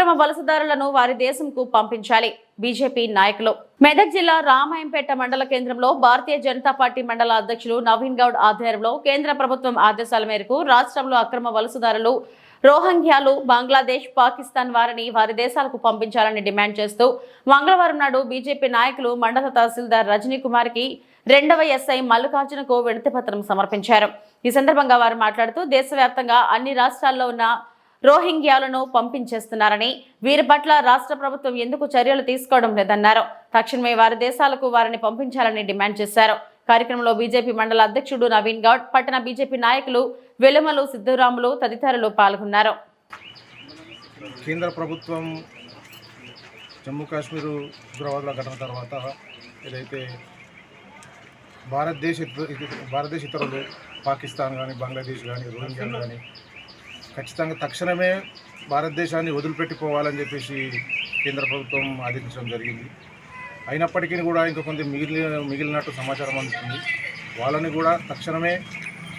అక్రమ వలసదారులను వారి దేశంకు పంపించాలి. బీజేపీ నాయకులు మెదక్ జిల్లా రామాయంపేట మండల కేంద్రంలో భారతీయ జనతా పార్టీ మండల అధ్యక్షులు నవీన్ గౌడ్ ఆధ్వర్యంలో కేంద్ర ప్రభుత్వం ఆదేశాల మేరకు రాష్ట్రంలో అక్రమ వలసదారులు రోహింగ్యాలు బంగ్లాదేశ్, పాకిస్తాన్ వారిని వారి దేశాలకు పంపించాలని డిమాండ్ చేస్తూ మంగళవారం నాడు బీజేపీ నాయకులు మండల తహసీల్దార్ రజనీ కుమార్కి 2వ ఎస్ఐ మల్లికార్జునకు వినతిపత్రం సమర్పించారు. ఈ సందర్భంగా వారు మాట్లాడుతూ దేశవ్యాప్తంగా అన్ని రాష్ట్రాల్లో ఉన్న రోహింగ్యాలను పంపించేస్తున్నారని, వీరి పట్ల రాష్ట్ర ప్రభుత్వం ఎందుకు చర్యలు తీసుకోవడం లేదన్నారు. తక్షణమే వారి దేశాలకు వారిని పంపించాలని డిమాండ్ చేశారు. కార్యక్రమంలో బీజేపీ మండల అధ్యక్షుడు నవీన్ గౌడ్, పట్టణ బీజేపీ నాయకులు వెలుమలు, సిద్ధరాములు తదితరులు పాల్గొన్నారు. కేంద్ర ప్రభుత్వం జమ్మూ కాశ్మీర్ ఉగ్రవాదుల ఘటన తర్వాత ఏదైతే భారతదేశ ఇతరులు పాకిస్తాన్ కానీ, బంగ్లాదేశ్ కానీ, రోహింగ్యాలు కానీ ఖచ్చితంగా తక్షణమే భారతదేశాన్ని వదిలిపెట్టిపోవాలని చెప్పేసి కేంద్ర ప్రభుత్వం ఆదేశించడం జరిగింది. అయినప్పటికీ కూడా ఇంకా కొంత మిగిలినట్టు సమాచారం అందుతుంది. వాళ్ళని కూడా తక్షణమే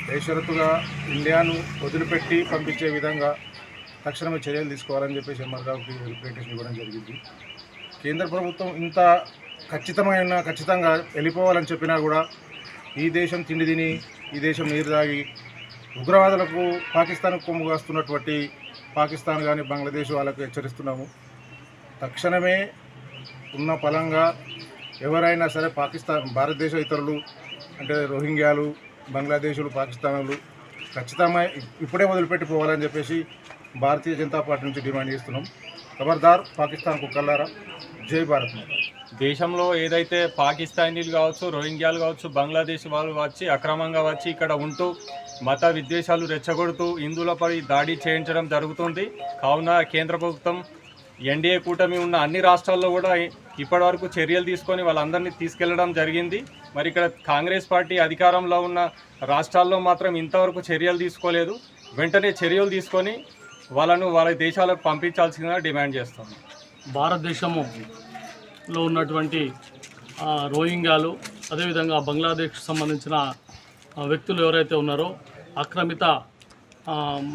బేషరతుగా ఇండియాను వదిలిపెట్టి పంపించే విధంగా తక్షణమే చర్యలు తీసుకోవాలని చెప్పేసి ఎంఆర్గారికి రిప్రజెంటేషన్ ఇవ్వడం జరిగింది. కేంద్ర ప్రభుత్వం ఇంత ఖచ్చితంగా వెళ్ళిపోవాలని చెప్పినా కూడా ఈ దేశం తిండి తిని, ఈ దేశం నీరు తాగి ఉగ్రవాదులకు పాకిస్తాన్కు కొమ్ము కాస్తున్నటువంటి పాకిస్తాన్ కానీ, బంగ్లాదేశ్ వాళ్ళకు హెచ్చరిస్తున్నాము. తక్షణమే ఉన్న పలంగా ఎవరైనా సరే భారతదేశ ఇతరులు అంటే రోహింగ్యాలు, బంగ్లాదేశులు, పాకిస్తాన్లు ఖచ్చితంగా ఇప్పుడే వదిలిపెట్టిపోవాలని చెప్పేసి భారతీయ జనతా పార్టీ నుంచి డిమాండ్ చేస్తున్నాం. ఖబర్దార్ పాకిస్తాన్ కుక్కలారా, జై భారత్ మాత. దేశంలో ఏదైతే పాకిస్తానీలు కావచ్చు, రోహింగ్యాలు కావచ్చు, బంగ్లాదేశ్ వాళ్ళు వచ్చి అక్రమంగా వచ్చి ఇక్కడ ఉంటూ మత విద్వేషాలు రెచ్చగొడుతూ హిందువులపై దాడి చేయించడం జరుగుతుంది. కావున కేంద్ర ప్రభుత్వం ఎన్డీఏ కూటమి ఉన్న అన్ని రాష్ట్రాల్లో కూడా ఇప్పటివరకు చర్యలు తీసుకొని వాళ్ళందరినీ తీసుకెళ్లడం జరిగింది. మరి ఇక్కడ కాంగ్రెస్ పార్టీ అధికారంలో ఉన్న రాష్ట్రాల్లో మాత్రం ఇంతవరకు చర్యలు తీసుకోలేదు. వెంటనే చర్యలు తీసుకొని వాళ్ళను వాళ్ళ దేశాలకు పంపించాల్సిందిగా డిమాండ్ చేస్తుంది. భారతదేశంలో ఉన్నటువంటి రోహింగ్యాలు, అదేవిధంగా బంగ్లాదేశ్కి సంబంధించిన వ్యక్తులు ఎవరైతే ఉన్నారో ఆక్రమిత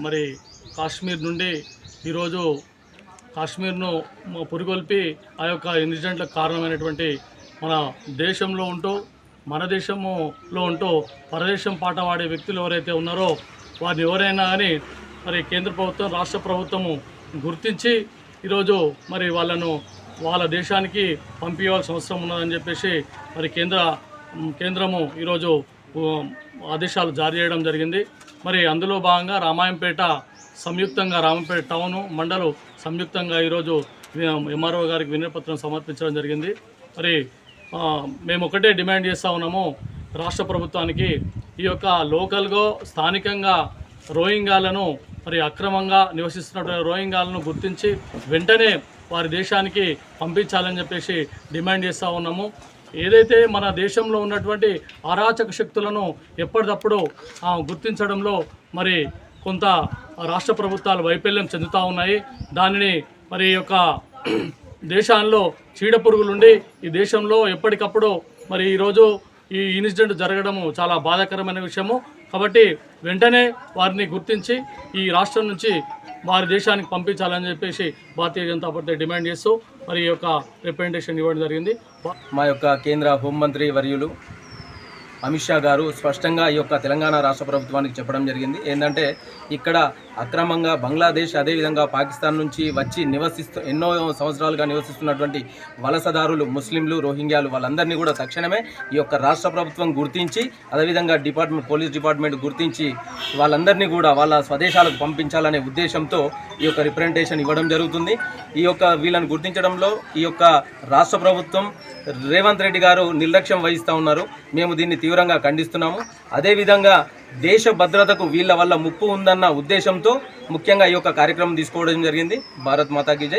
మరి కాశ్మీర్ నుండి ఈరోజు కాశ్మీర్ను పురిగొల్పి ఆ యొక్క ఇన్సిడెంట్లకు కారణమైనటువంటి మన దేశంలో ఉంటూ పరదేశం పాట పాడే వ్యక్తులు ఎవరైతే ఉన్నారో వారిని ఎవరైనా కానీ మరి కేంద్ర ప్రభుత్వం, రాష్ట్ర ప్రభుత్వము గుర్తించి ఈరోజు మరి వాళ్ళను వాళ్ళ దేశానికి పంపించాల్సిన అవసరం ఉన్నదని చెప్పేసి మరి కేంద్రము ఈరోజు ఆదేశాలు జారీ చేయడం జరిగింది. మరి అందులో భాగంగా రామాయంపేట టౌను మండలం సంయుక్తంగా ఈరోజు ఎంఆర్ఓ గారికి వినతిపత్రం సమర్పించడం జరిగింది. మరి మేము ఒకటే డిమాండ్ చేస్తూ ఉన్నాము రాష్ట్ర ప్రభుత్వానికి, ఈ యొక్క లోకల్గా స్థానికంగా రోహింగ్యాలను మరి అక్రమంగా నివసిస్తున్నటువంటి రోహింగ్యాలను గుర్తించి వెంటనే వారి దేశానికి పంపించాలని చెప్పేసి డిమాండ్ చేస్తూ ఉన్నాము. ఏదైతే మన దేశంలో ఉన్నటువంటి అరాచక శక్తులను ఎప్పటికప్పుడు గుర్తించడంలో మరి కొంత రాష్ట్ర ప్రభుత్వాలు వైఫల్యం చెందుతూ ఉన్నాయి. దానిని మరి యొక్క దేశాల్లో చీడపురుగులుండి ఈ దేశంలో ఎప్పటికప్పుడు మరి ఈరోజు ఈ ఇన్సిడెంట్ జరగడము చాలా బాధాకరమైన విషయము. కాబట్టి వెంటనే వారిని గుర్తించి ఈ రాష్ట్రం నుంచి వారి దేశానికి పంపించాలని చెప్పేసి భారతీయ జనతా పార్టీ డిమాండ్ చేస్తూ మరి ఈ యొక్క రిప్రజెంటేషన్ ఇవ్వడం జరిగింది. మా యొక్క కేంద్ర హోంమంత్రి వర్యులు అమిత్ షా గారు స్పష్టంగా ఈ యొక్క తెలంగాణ రాష్ట్ర ప్రభుత్వానికి చెప్పడం జరిగింది. ఏంటంటే ఇక్కడ అక్రమంగా బంగ్లాదేశ్, అదేవిధంగా పాకిస్తాన్ నుంచి వచ్చి ఎన్నో సంవత్సరాలుగా నివసిస్తున్నటువంటి వలసదారులు, ముస్లింలు, రోహింగ్యాలు వాళ్ళందరినీ కూడా తక్షణమే ఈ యొక్క రాష్ట్ర ప్రభుత్వం గుర్తించి, అదేవిధంగా పోలీస్ డిపార్ట్మెంట్ గుర్తించి వాళ్ళందరినీ కూడా వాళ్ళ స్వదేశాలకు పంపించాలనే ఉద్దేశంతో ఈ యొక్క రిప్రజెంటేషన్ ఇవ్వడం జరుగుతుంది. ఈ యొక్క వీళ్ళని గుర్తించడంలో ఈ యొక్క రాష్ట్ర ప్రభుత్వం రేవంత్ రెడ్డి గారు నిర్లక్ష్యం వహిస్తూ ఉన్నారు. మేము దీన్ని తీవ్రంగా ఖండిస్తున్నాము. అదేవిధంగా దేశ భద్రతకు వీళ్ళ వల్ల ముప్పు ఉందన్న ఉద్దేశంతో ముఖ్యంగా ఈ యొక్క కార్యక్రమం తీసుకోవడం జరిగింది. భారత్ మాతాకి జై.